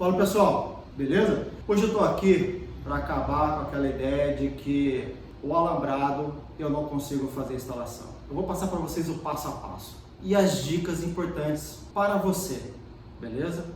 Fala pessoal, beleza? Hoje eu estou aqui para acabar com aquela ideia de que o alambrado eu não consigo fazer a instalação. Eu vou passar para vocês o passo a passo e as dicas importantes para você, beleza?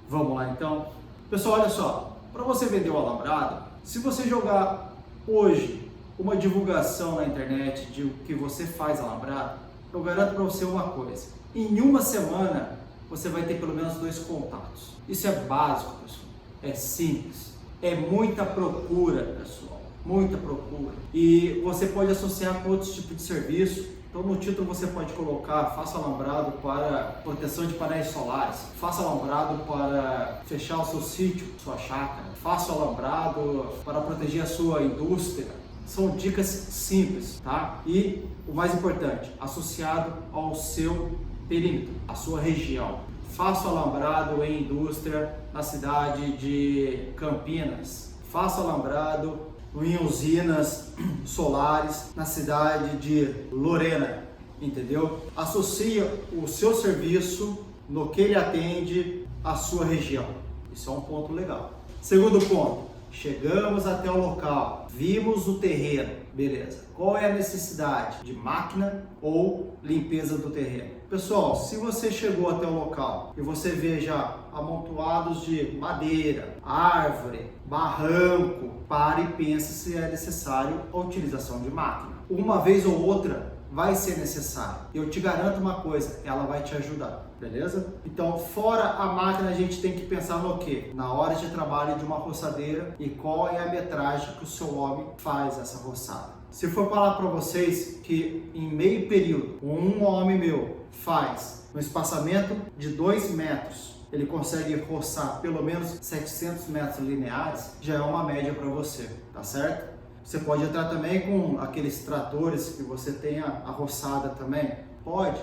Vamos lá então? Pessoal, olha só, para você vender o alambrado, se você jogar hoje uma divulgação na internet de que você faz alambrado, eu garanto para você uma coisa: em uma semana você vai ter pelo menos 2 contatos. Isso é básico, pessoal. É simples. É muita procura, pessoal. Muita procura. E você pode associar com outros tipos de serviço. Então no título você pode colocar: faça alambrado para proteção de painéis solares, faça alambrado para fechar o seu sítio, sua chácara, faça alambrado para proteger a sua indústria. São dicas simples, tá? E o mais importante, associado ao seu perímetro, a sua região. Faça alambrado em indústria na cidade de Campinas. Faça alambrado em usinas solares na cidade de Lorena, entendeu? Associa o seu serviço no que ele atende à sua região. Isso é um ponto legal. Segundo ponto, chegamos até o local, vimos o terreno, beleza. Qual é a necessidade de máquina ou limpeza do terreno? Pessoal, se você chegou até o local e você vê já amontoados de madeira, árvore, barranco, pare e pense se é necessário a utilização de máquina. Uma vez ou outra vai ser necessário. Eu te garanto uma coisa, ela vai te ajudar, beleza? Então, fora a máquina, a gente tem que pensar no quê? Na hora de trabalho de uma roçadeira e qual é a metragem que o seu homem faz essa roçada. Se for falar para vocês que em meio período, um homem meu faz um espaçamento de 2 metros, ele consegue roçar pelo menos 700 metros lineares, já é uma média para você, tá certo? Você pode entrar também com aqueles tratores que você tenha a roçada também. Pode.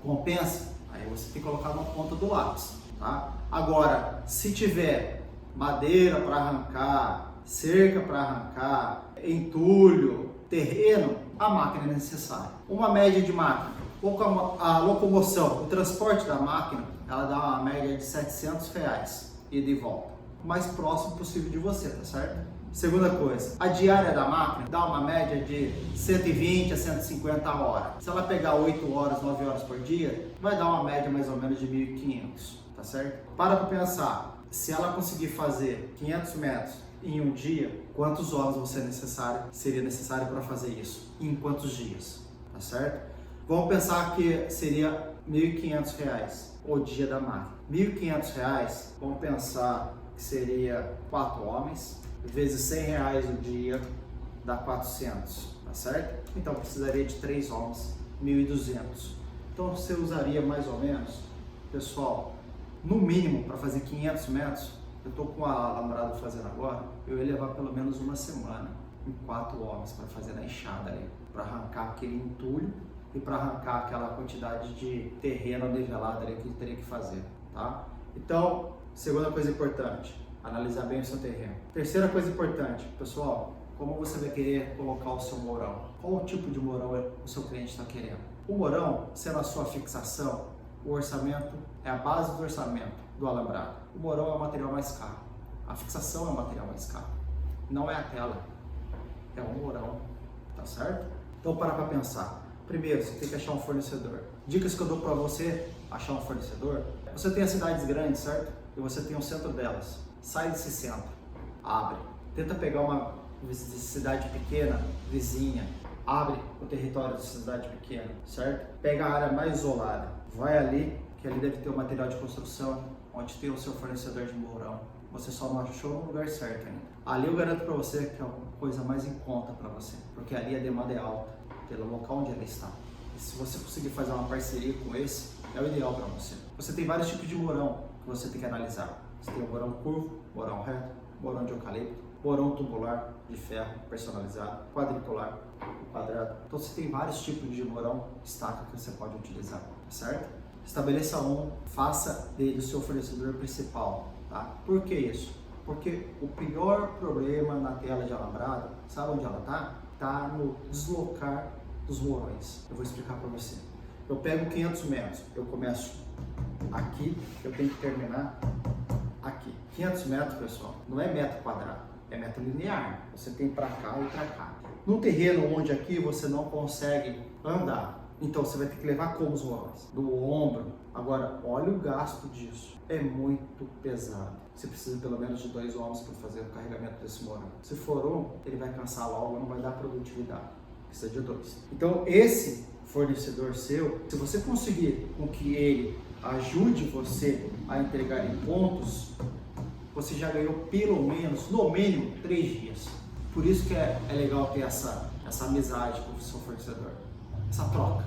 Compensa. Aí você tem que colocar na ponta do lápis, tá? Agora, se tiver madeira para arrancar, cerca para arrancar, entulho, terreno, a máquina é necessária. Uma média de máquina. A locomoção, o transporte da máquina, ela dá uma média de R$700 ida e volta. O mais próximo possível de você, tá certo? Segunda coisa, a diária da máquina dá uma média de 120 a 150 horas. Se ela pegar 8 horas, 9 horas por dia, vai dar uma média mais ou menos de 1.500, tá certo? Para pensar, se ela conseguir fazer 500 metros em um dia, quantas horas seria necessário para fazer isso? Em quantos dias, tá certo? Vamos pensar que seria R$1.500 o dia da máquina. R$1.500, vamos pensar que seria 4 homens, vezes R$100 o dia, dá 400, tá certo? Então precisaria de 3 homens, 1.200. Então você usaria mais ou menos, pessoal, no mínimo para fazer 500 metros, eu estou com a alambrado fazendo agora, eu ia levar pelo menos uma semana com 4 homens para fazer na enxada ali, para arrancar aquele entulho e para arrancar aquela quantidade de terreno nivelado ali que teria que fazer, tá? Então, segunda coisa importante, analisar bem o seu terreno. Terceira coisa importante, pessoal, como você vai querer colocar o seu mourão? Qual o tipo de mourão o seu cliente está querendo? O mourão, sendo a sua fixação, o orçamento é a base do orçamento do alambrado. O mourão é o material mais caro. A fixação é o material mais caro. Não é a tela, é o mourão, tá certo? Então para pensar. Primeiro, você tem que achar um fornecedor. Dicas que eu dou para você achar um fornecedor. Você tem as cidades grandes, certo? E você tem o centro delas. Sai desse centro, abre. Tenta pegar uma cidade pequena, vizinha. Abre o território da cidade pequena, certo? Pega a área mais isolada. Vai ali, que ali deve ter o material de construção, onde tem o seu fornecedor de mourão. Você só não achou no lugar certo ainda. Ali eu garanto para você que é a coisa mais em conta para você, porque ali a demanda é alta, pelo local onde ela está. E se você conseguir fazer uma parceria com esse, é o ideal para você. Você tem vários tipos de mourão que você tem que analisar. Você tem o mourão curvo, mourão reto, mourão de eucalipto, mourão tubular de ferro personalizado, quadricular, quadrado. Então você tem vários tipos de mourão estaca que você pode utilizar, tá certo? Estabeleça faça dele o seu fornecedor principal, tá? Por que isso? Porque o pior problema na tela de alambrado, sabe onde ela está? Está no deslocar dos mourões. Eu vou explicar para você. Eu pego 500 metros, eu começo aqui, eu tenho que terminar aqui. 500 metros, pessoal, não é metro quadrado, é metro linear. Você tem para cá e para cá. Num terreno onde aqui você não consegue andar, então você vai ter que levar como os morões? Do ombro. Agora, olha o gasto disso. É muito pesado. Você precisa pelo menos de 2 homens para fazer o carregamento desse morão. Se for um, ele vai cansar logo, não vai dar produtividade. Precisa de 2. Então, esse fornecedor seu, se você conseguir com que ele ajude você a entregar em pontos, você já ganhou pelo menos, no mínimo, 3 dias. Por isso que é legal ter essa amizade com o seu fornecedor, essa troca,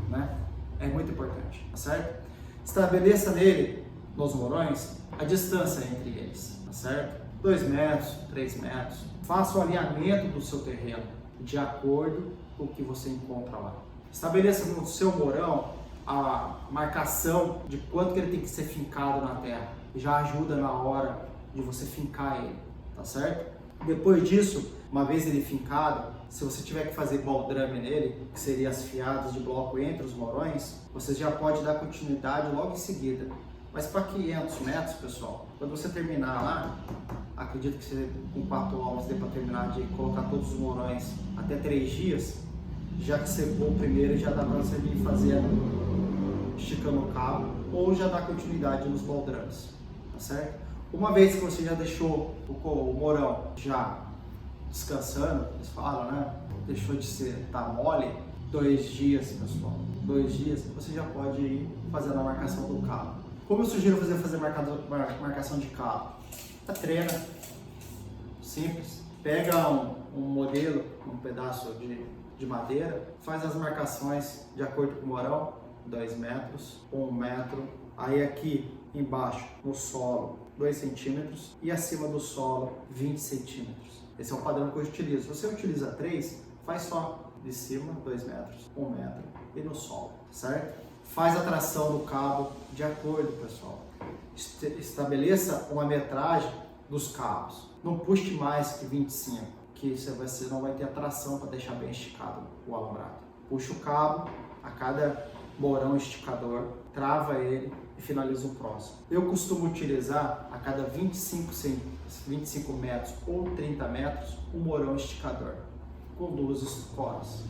né? É muito importante, tá certo? Estabeleça nele, nos morões, a distância entre eles, tá certo? 2 metros, 3 metros. Faça o alinhamento do seu terreno de acordo com o que você encontra lá. Estabeleça no seu morão a marcação de quanto que ele tem que ser fincado na terra. Já ajuda na hora de você fincar ele, tá certo? Depois disso, uma vez ele fincado, se você tiver que fazer baldrame nele, que seria as fiadas de bloco entre os morões, você já pode dar continuidade logo em seguida. Mas para 500 metros, pessoal, quando você terminar lá, acredito que você com 4 homens dê para terminar de colocar todos os morões até 3 dias, já que secou o primeiro, já dá para você vir fazendo, esticando o cabo, ou já dá continuidade nos baldrames, tá certo? Uma vez que você já deixou o morão já descansando, eles falam, né? Deixou de ser, tá mole, 2 dias, pessoal. 2 dias, você já pode ir fazendo a marcação do cabo. Como eu sugiro fazer marcação de cabo? Treina, simples. Pega um modelo, um pedaço de madeira, faz as marcações de acordo com o morão, 2 metros, 1 metro. Aí aqui embaixo, no solo, 2 centímetros e acima do solo, 20 centímetros. Esse é o padrão que eu utilizo. Se você utiliza 3, faz só de cima, 2 metros, 1 metro e no solo, certo? Faz a tração do cabo de acordo, pessoal. Estabeleça uma metragem dos cabos. Não puxe mais que 25, que você não vai ter a tração para deixar bem esticado o alambrado. Puxa o cabo a cada morão esticador, trava ele e finaliza o próximo. Eu costumo utilizar a cada 25 metros ou 30 metros um morão esticador com 2 esporas,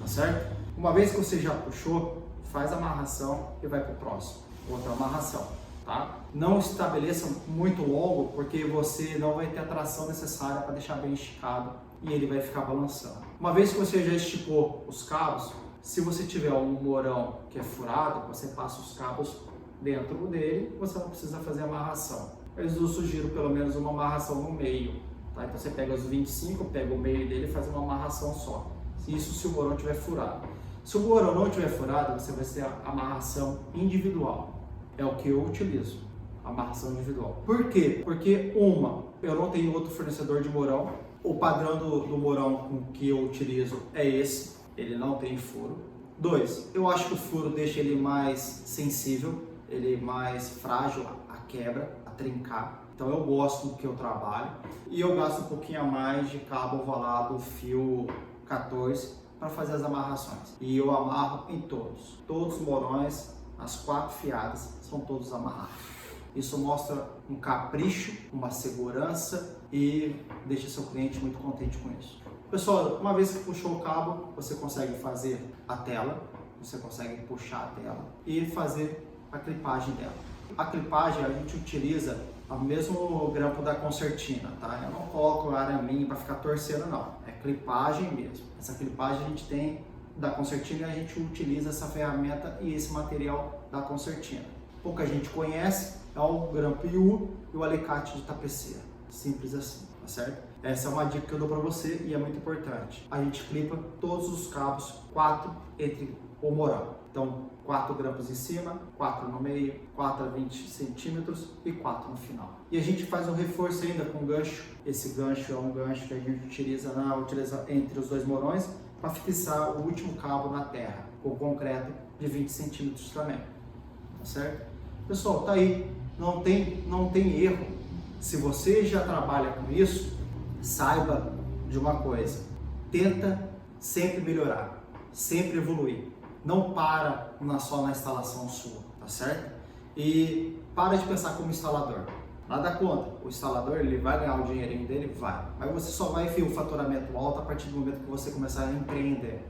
tá certo? Uma vez que você já puxou, faz a amarração e vai para o próximo. Outra amarração, tá? Não estabeleça muito longo, porque você não vai ter a tração necessária para deixar bem esticado e ele vai ficar balançando. Uma vez que você já esticou os cabos, se você tiver um morão que é furado, você passa os cabos dentro dele, você não precisa fazer amarração. Eu sugiro pelo menos uma amarração no meio, tá? Então você pega os 25, pega o meio dele e faz uma amarração só. Isso se o morão estiver furado. Se o morão não estiver furado, você vai ter a amarração individual. É o que eu utilizo, amarração individual. Por quê? Porque eu não tenho outro fornecedor de morão. O padrão do morão que eu utilizo é esse, ele não tem furo. 2, eu acho que o furo deixa ele mais sensível, ele mais frágil à quebra, a trincar. Então eu gosto do que eu trabalho e eu gasto um pouquinho a mais de cabo ovalado, fio 14 para fazer as amarrações. E eu amarro em todos os morões, as 4 fiadas são todos amarrados. Isso mostra um capricho, uma segurança e deixa seu cliente muito contente com isso. Pessoal, uma vez que puxou o cabo, você consegue fazer a tela, você consegue puxar a tela e fazer a clipagem dela. A clipagem a gente utiliza o mesmo grampo da concertina, tá? Eu não coloco araminho para ficar torcendo, não. É clipagem mesmo. Essa clipagem a gente tem da concertina e a gente utiliza essa ferramenta e esse material da concertina. Pouca gente conhece, é o grampo IU e o alicate de tapeceira. Simples assim, tá certo? Essa é uma dica que eu dou para você e é muito importante. A gente clipa todos os cabos, 4 entre o morão. Então, 4 grampos em cima, 4 no meio, 4 a 20 centímetros e 4 no final. E a gente faz um reforço ainda com gancho. Esse gancho é um gancho que a gente utiliza entre os 2 morões para fixar o último cabo na terra, com concreto de 20 centímetros também. Tá certo? Pessoal, tá aí. Não tem erro. Se você já trabalha com isso, saiba de uma coisa. Tenta sempre melhorar, sempre evoluir. Não para só na instalação sua, tá certo? E para de pensar como instalador. Nada contra. O instalador ele vai ganhar o dinheirinho dele? Vai. Mas você só vai ver o faturamento alto a partir do momento que você começar a empreender.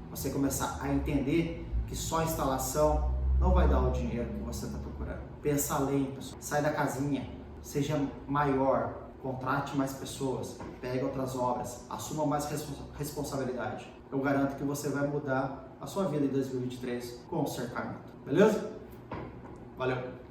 Você começar a entender que só a instalação não vai dar o dinheiro que você está procurando. Pensa além, pessoal. Sai da casinha. Seja maior. Contrate mais pessoas. Pegue outras obras. Assuma mais responsabilidade. Eu garanto que você vai mudar a sua vida em 2023 com o cercamento. Beleza? Valeu!